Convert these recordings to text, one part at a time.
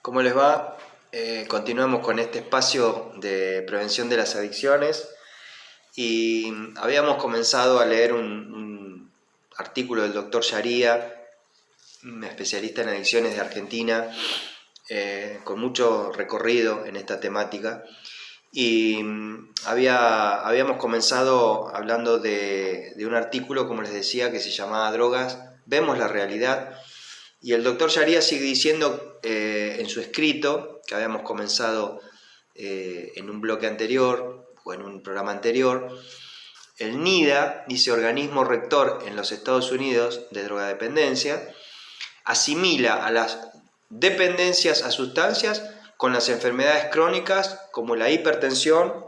¿Cómo les va? Continuamos con este espacio de prevención de las adicciones y habíamos comenzado a leer un artículo del doctor Sharia, un especialista en adicciones de Argentina, con mucho recorrido en esta temática. Y habíamos comenzado hablando de un artículo, como les decía, que se llamaba Drogas, vemos la realidad. Y el doctor Sharia sigue diciendo en su escrito, que habíamos comenzado en un bloque anterior o en un programa anterior, el NIDA, dice Organismo Rector en los Estados Unidos de Drogadependencia, asimila a las dependencias a sustancias con las enfermedades crónicas como la hipertensión,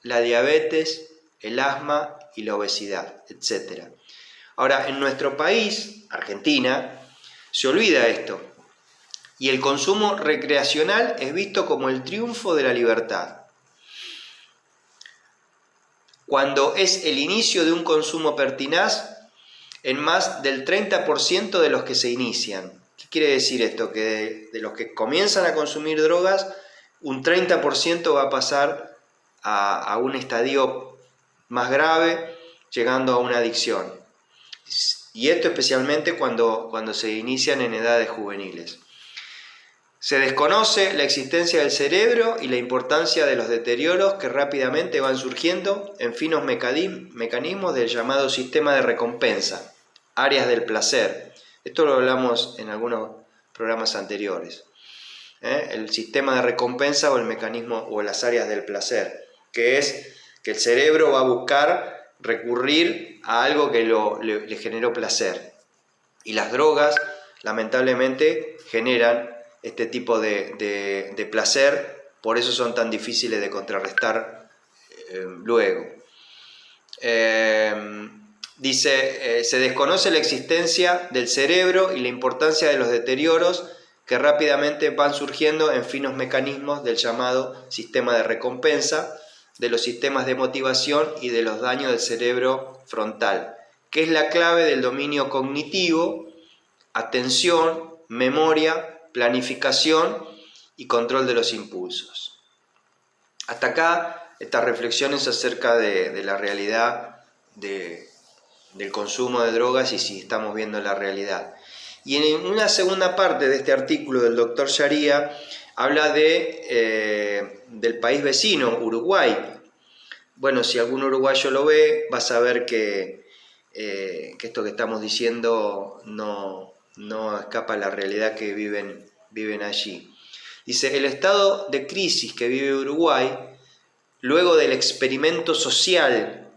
la diabetes, el asma y la obesidad, etc. Ahora, en nuestro país, Argentina, se olvida esto, y el consumo recreacional es visto como el triunfo de la libertad, cuando es el inicio de un consumo pertinaz en más del 30% de los que se inician. ¿Qué quiere decir esto? Que de los que comienzan a consumir drogas, un 30% va a pasar a un estadio más grave, llegando a una adicción. Y esto especialmente cuando se inician en edades juveniles. Se desconoce la existencia del cerebro y la importancia de los deterioros que rápidamente van surgiendo en finos mecanismos del llamado sistema de recompensa, áreas del placer. Esto lo hablamos en algunos programas anteriores. El sistema de recompensa o el mecanismo o las áreas del placer, que es que el cerebro va a buscar recurrir a algo que le generó placer. Y las drogas, lamentablemente, generan este tipo de placer, por eso son tan difíciles de contrarrestar luego. Dice, se desconoce la existencia del cerebro y la importancia de los deterioros que rápidamente van surgiendo en finos mecanismos del llamado sistema de recompensa, de los sistemas de motivación y de los daños del cerebro frontal, que es la clave del dominio cognitivo, atención, memoria, planificación y control de los impulsos. Hasta acá estas reflexiones acerca de la realidad del consumo de drogas y si estamos viendo la realidad. Y en una segunda parte de este artículo del doctor Sharia habla del país vecino, Uruguay. Bueno, si algún uruguayo lo ve, va a saber que esto que estamos diciendo no escapa a la realidad que viven allí. Dice, el estado de crisis que vive Uruguay, luego del experimento social,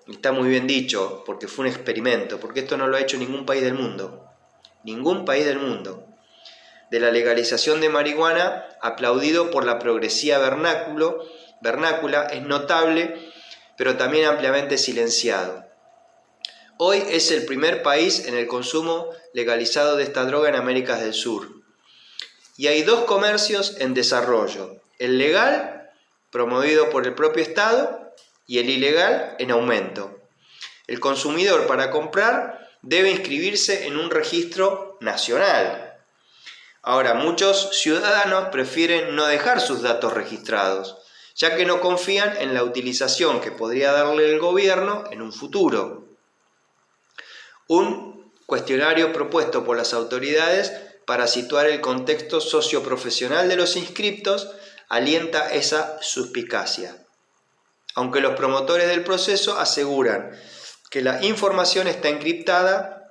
está muy bien dicho, porque fue un experimento, porque esto no lo ha hecho ningún país del mundo, de la legalización de marihuana, aplaudido por la progresía vernácula, es notable, pero también ampliamente silenciado. Hoy es el primer país en el consumo legalizado de esta droga en América del Sur. Y hay dos comercios en desarrollo, el legal, promovido por el propio Estado, y el ilegal, en aumento. El consumidor, para comprar, debe inscribirse en un registro nacional. Ahora, muchos ciudadanos prefieren no dejar sus datos registrados, ya que no confían en la utilización que podría darle el gobierno en un futuro. Un cuestionario propuesto por las autoridades para situar el contexto socioprofesional de los inscriptos alienta esa suspicacia, aunque los promotores del proceso aseguran que la información está encriptada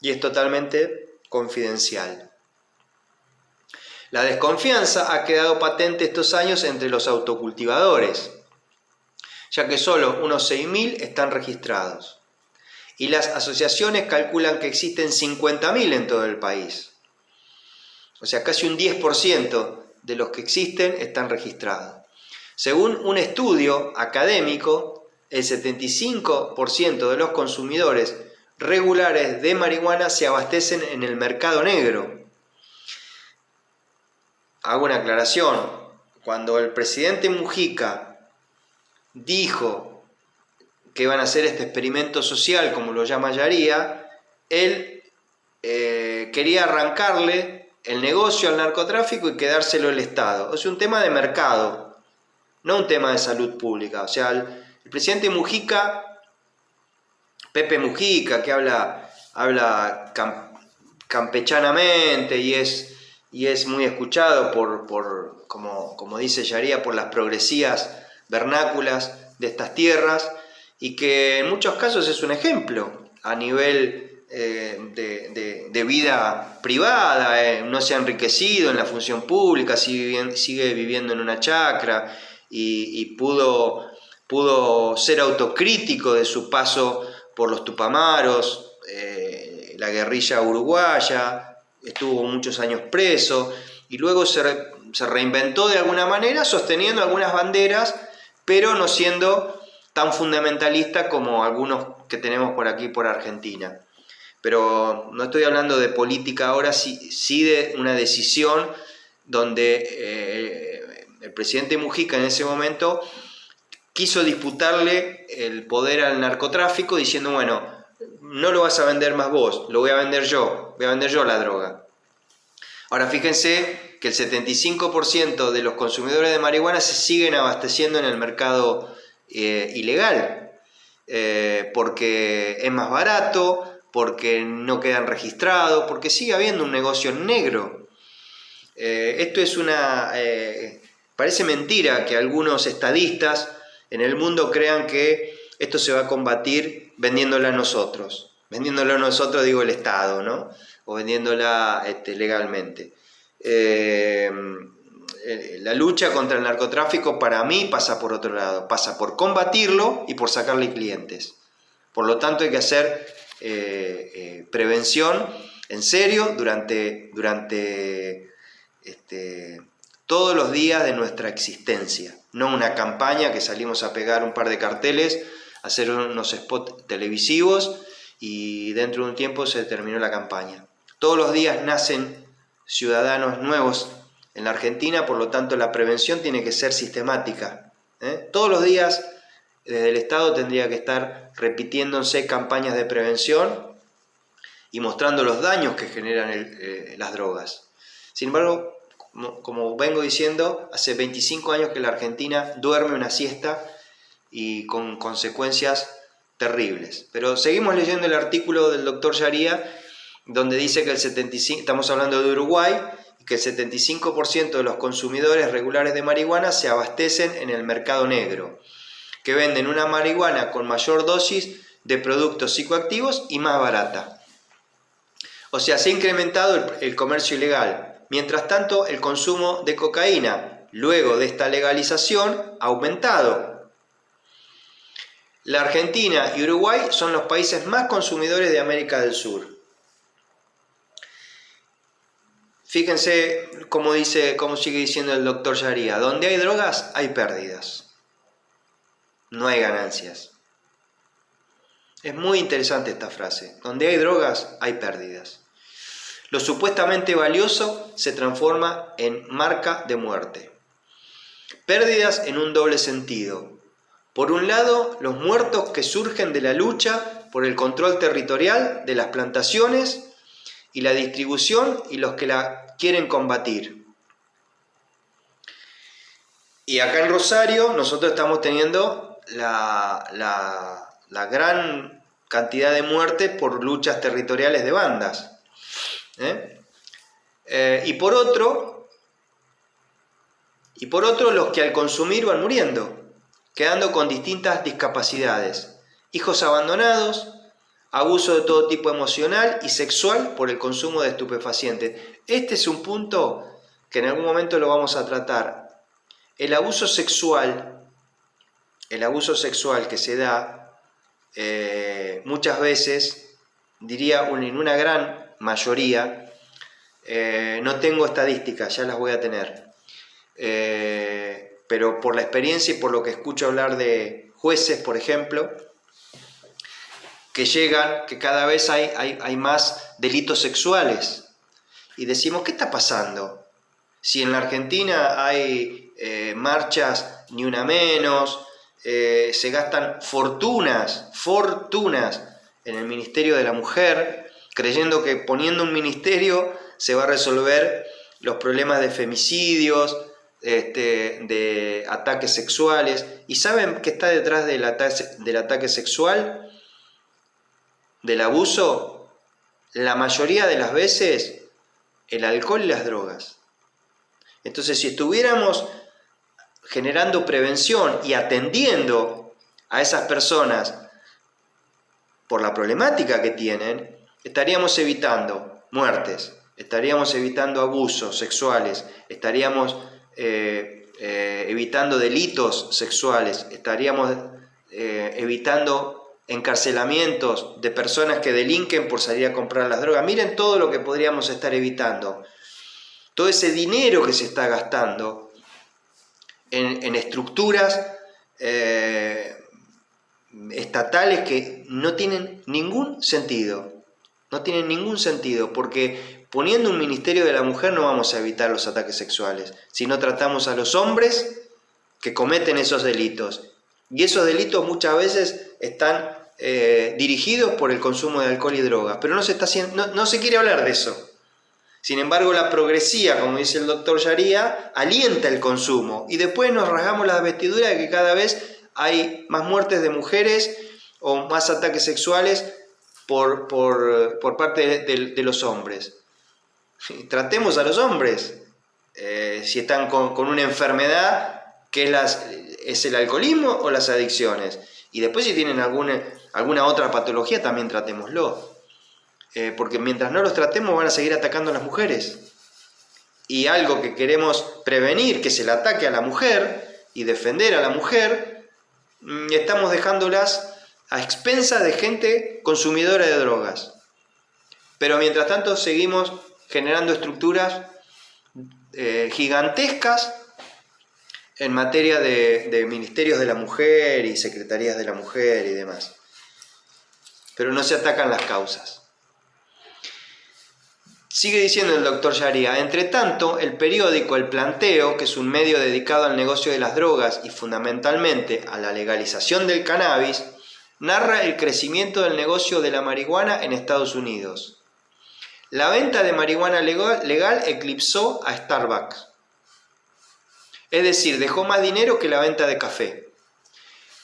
y es totalmente confidencial. La desconfianza ha quedado patente estos años entre los autocultivadores, ya que solo unos 6.000 están registrados. Y las asociaciones calculan que existen 50.000 en todo el país. O sea, casi un 10% de los que existen están registrados. Según un estudio académico, el 75% de los consumidores regulares de marihuana se abastecen en el mercado negro. Hago una aclaración. Cuando el presidente Mujica dijo que van a hacer este experimento social, como lo llama Sharia, él quería arrancarle el negocio al narcotráfico y quedárselo el Estado. Es un tema de mercado, no un tema de salud pública. O sea, el presidente Mujica, Pepe Mujica, que habla campechanamente y es muy escuchado como dice Sharia, por las progresías vernáculas de estas tierras, y que en muchos casos es un ejemplo a nivel de vida privada, no se ha enriquecido en la función pública, sigue viviendo en una chacra y pudo ser autocrítico de su paso por los Tupamaros, la guerrilla uruguaya, estuvo muchos años preso y luego se reinventó de alguna manera sosteniendo algunas banderas, pero no siendo tan fundamentalista como algunos que tenemos por aquí, por Argentina. Pero no estoy hablando de política ahora, sí de una decisión donde el presidente Mujica en ese momento quiso disputarle el poder al narcotráfico diciendo, bueno, no lo vas a vender más vos, lo voy a vender yo la droga. Ahora fíjense que el 75% de los consumidores de marihuana se siguen abasteciendo en el mercado ilegal, porque es más barato, porque no quedan registrados, porque sigue habiendo un negocio negro. Esto es parece mentira que algunos estadistas en el mundo crean que esto se va a combatir vendiéndola a nosotros. Vendiéndola a nosotros, digo, el Estado, ¿no? O vendiéndola legalmente. La lucha contra el narcotráfico para mí pasa por otro lado, pasa por combatirlo y por sacarle clientes. Por lo tanto hay que hacer prevención en serio durante todos los días de nuestra existencia, no una campaña que salimos a pegar un par de carteles, hacer unos spots televisivos y dentro de un tiempo se terminó la campaña. Todos los días nacen ciudadanos nuevos en la Argentina, por lo tanto la prevención tiene que ser sistemática. Todos los días desde el Estado tendría que estar repitiéndose campañas de prevención y mostrando los daños que generan las drogas. Sin embargo, como vengo diciendo, hace 25 años que la Argentina duerme una siesta y con consecuencias terribles. Pero seguimos leyendo el artículo del doctor Sharia, donde dice que estamos hablando de Uruguay, y que el 75% de los consumidores regulares de marihuana se abastecen en el mercado negro, que venden una marihuana con mayor dosis de productos psicoactivos y más barata. O sea, se ha incrementado el comercio ilegal. Mientras tanto, el consumo de cocaína, luego de esta legalización, ha aumentado. La Argentina y Uruguay son los países más consumidores de América del Sur. Fíjense cómo sigue diciendo el doctor Sharia: donde hay drogas hay pérdidas, no hay ganancias. Es muy interesante esta frase: donde hay drogas hay pérdidas. Lo supuestamente valioso se transforma en marca de muerte. Pérdidas en un doble sentido. Por un lado, los muertos que surgen de la lucha por el control territorial de las plantaciones y la distribución y los que la quieren combatir. Y acá en Rosario nosotros estamos teniendo la gran cantidad de muertes por luchas territoriales de bandas. Y por otro, los que al consumir van muriendo, quedando con distintas discapacidades, hijos abandonados, abuso de todo tipo emocional y sexual por el consumo de estupefacientes. Este es un punto que en algún momento lo vamos a tratar. El abuso sexual que se da muchas veces, diría en una gran mayoría, no tengo estadísticas, ya las voy a tener, pero por la experiencia y por lo que escucho hablar de jueces, por ejemplo, que cada vez hay más delitos sexuales, y decimos, ¿qué está pasando? Si en la Argentina hay marchas Ni Una Menos, se gastan fortunas en el Ministerio de la Mujer, creyendo que poniendo un ministerio se va a resolver los problemas de femicidios, de ataques sexuales. ¿Y saben qué está detrás del ataque sexual? Del abuso. La mayoría de las veces, el alcohol y las drogas. Entonces, si estuviéramos generando prevención y atendiendo a esas personas por la problemática que tienen, estaríamos evitando muertes, estaríamos evitando abusos sexuales, estaríamos evitando delitos sexuales, estaríamos evitando encarcelamientos de personas que delinquen por salir a comprar las drogas. Miren todo lo que podríamos estar evitando. Todo ese dinero que se está gastando en estructuras estatales que no tienen ningún sentido. No tienen ningún sentido, porque poniendo un Ministerio de la Mujer no vamos a evitar los ataques sexuales, sino tratamos a los hombres que cometen esos delitos. Y esos delitos muchas veces están dirigidos por el consumo de alcohol y drogas, pero no se quiere hablar de eso. Sin embargo, la progresía, como dice el doctor Sharia, alienta el consumo, y después nos rasgamos las vestiduras de que cada vez hay más muertes de mujeres o más ataques sexuales por parte de los hombres. Tratemos a los hombres, si están con una enfermedad que es el alcoholismo o las adicciones. Y después si tienen alguna otra patología también tratémoslo. Porque mientras no los tratemos van a seguir atacando a las mujeres. Y algo que queremos prevenir, que es el ataque a la mujer y defender a la mujer, estamos dejándolas a expensas de gente consumidora de drogas. Pero mientras tanto seguimos generando estructuras gigantescas en materia de ministerios de la mujer y secretarías de la mujer y demás. Pero no se atacan las causas. Sigue diciendo el doctor Sharia: entre tanto, el periódico El Planteo, que es un medio dedicado al negocio de las drogas y fundamentalmente a la legalización del cannabis, narra el crecimiento del negocio de la marihuana en Estados Unidos. La venta de marihuana legal eclipsó a Starbucks. Es decir, dejó más dinero que la venta de café.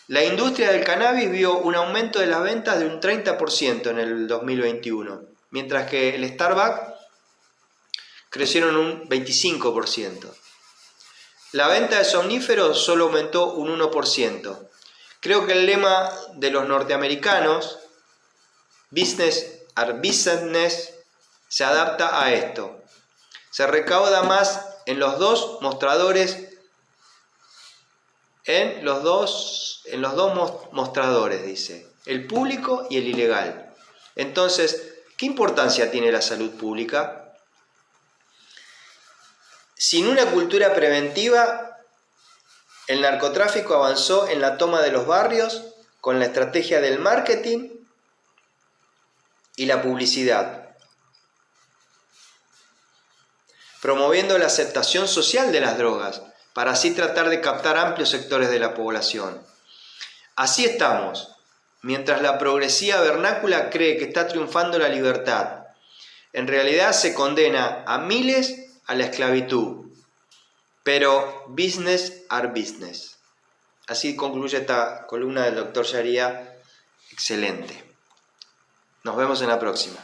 La industria del cannabis vio un aumento de las ventas de un 30% en el 2021, mientras que el Starbucks crecieron un 25%. La venta de somníferos solo aumentó un 1%. Creo que el lema de los norteamericanos, business are business, se adapta a esto. Se recauda más en los dos mostradores, dice, el público y el ilegal. Entonces, ¿qué importancia tiene la salud pública? Sin una cultura preventiva, el narcotráfico avanzó en la toma de los barrios con la estrategia del marketing y la publicidad, promoviendo la aceptación social de las drogas, para así tratar de captar amplios sectores de la población. Así estamos, mientras la progresía vernácula cree que está triunfando la libertad. En realidad se condena a miles a la esclavitud, pero business are business. Así concluye esta columna del doctor Sharia, excelente. Nos vemos en la próxima.